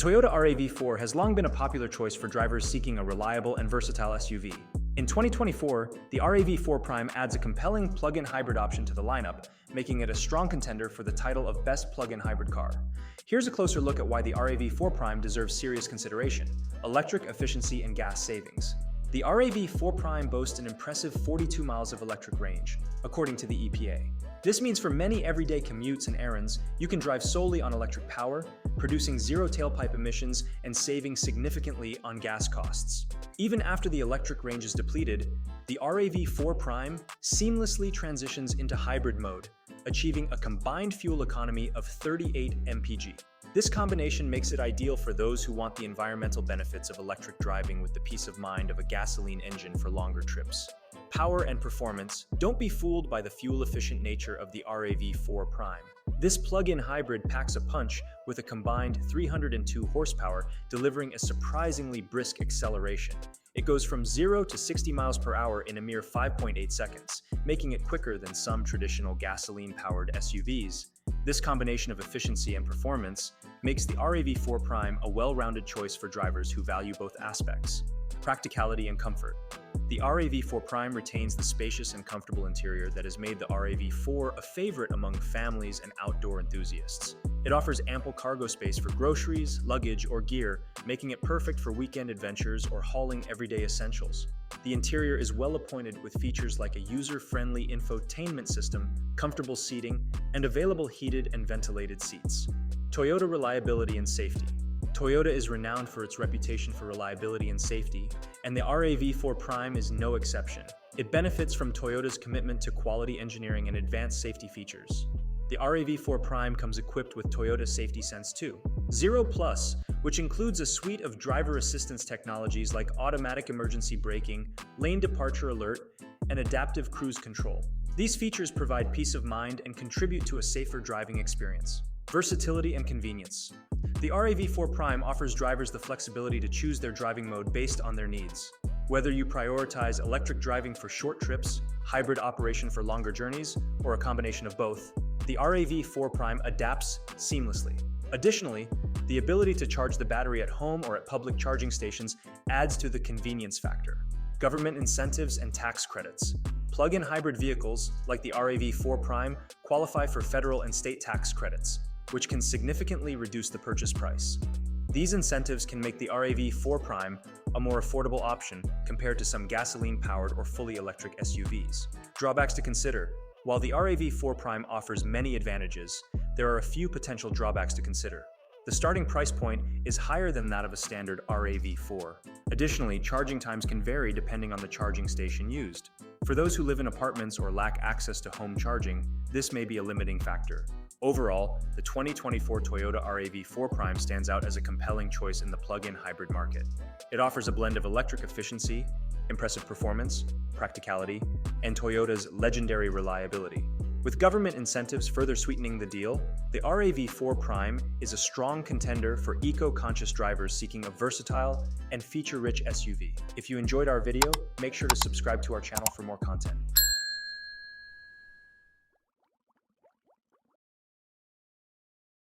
Toyota RAV4 has long been a popular choice for drivers seeking a reliable and versatile SUV. In 2024, the RAV4 Prime adds a compelling plug-in hybrid option to the lineup, making it a strong contender for the title of Best Plug-in Hybrid Car. Here's a closer look at why the RAV4 Prime deserves serious consideration: electric efficiency and gas savings. The RAV4 Prime boasts an impressive 42 miles of electric range, according to the EPA. This means for many everyday commutes and errands, you can drive solely on electric power, producing zero tailpipe emissions and saving significantly on gas costs. Even after the electric range is depleted, the RAV4 Prime seamlessly transitions into hybrid mode, achieving a combined fuel economy of 38 mpg. This combination makes it ideal for those who want the environmental benefits of electric driving with the peace of mind of a gasoline engine for longer trips. Power and performance. Don't be fooled by the fuel-efficient nature of the RAV4 Prime. This plug-in hybrid packs a punch with a combined 302 horsepower, delivering a surprisingly brisk acceleration. It goes from 0 to 60 miles per hour in a mere 5.8 seconds, making it quicker than some traditional gasoline-powered SUVs. This combination of efficiency and performance makes the RAV4 Prime a well-rounded choice for drivers who value both aspects: practicality and comfort. The RAV4 Prime retains the spacious and comfortable interior that has made the RAV4 a favorite among families and outdoor enthusiasts. It offers ample cargo space for groceries, luggage, or gear, making it perfect for weekend adventures or hauling everyday essentials. The interior is well appointed with features like a user-friendly infotainment system, comfortable seating, and available heated and ventilated seats. Toyota reliability and safety. Toyota is renowned for its reputation for reliability and safety, and the RAV4 Prime is no exception. It benefits from Toyota's commitment to quality engineering and advanced safety features. The RAV4 Prime comes equipped with Toyota Safety Sense 2 Zero Plus, which includes a suite of driver assistance technologies like automatic emergency braking, lane departure alert, and adaptive cruise control. These features provide peace of mind and contribute to a safer driving experience. Versatility and convenience. The RAV4 Prime offers drivers the flexibility to choose their driving mode based on their needs. Whether you prioritize electric driving for short trips, hybrid operation for longer journeys, or a combination of both, the RAV4 Prime adapts seamlessly. Additionally, the ability to charge the battery at home or at public charging stations adds to the convenience factor. Government incentives and tax credits. Plug-in hybrid vehicles, like the RAV4 Prime, qualify for federal and state tax credits, which can significantly reduce the purchase price. These incentives can make the RAV4 Prime a more affordable option compared to some gasoline-powered or fully electric SUVs. Drawbacks to consider. While the RAV4 Prime offers many advantages, there are a few potential drawbacks to consider. The starting price point is higher than that of a standard RAV4. Additionally, charging times can vary depending on the charging station used. For those who live in apartments or lack access to home charging, this may be a limiting factor. Overall, the 2024 Toyota RAV4 Prime stands out as a compelling choice in the plug-in hybrid market. It offers a blend of electric efficiency, impressive performance, practicality, and Toyota's legendary reliability. With government incentives further sweetening the deal, the RAV4 Prime is a strong contender for eco-conscious drivers seeking a versatile and feature-rich SUV. If you enjoyed our video, make sure to subscribe to our channel for more content.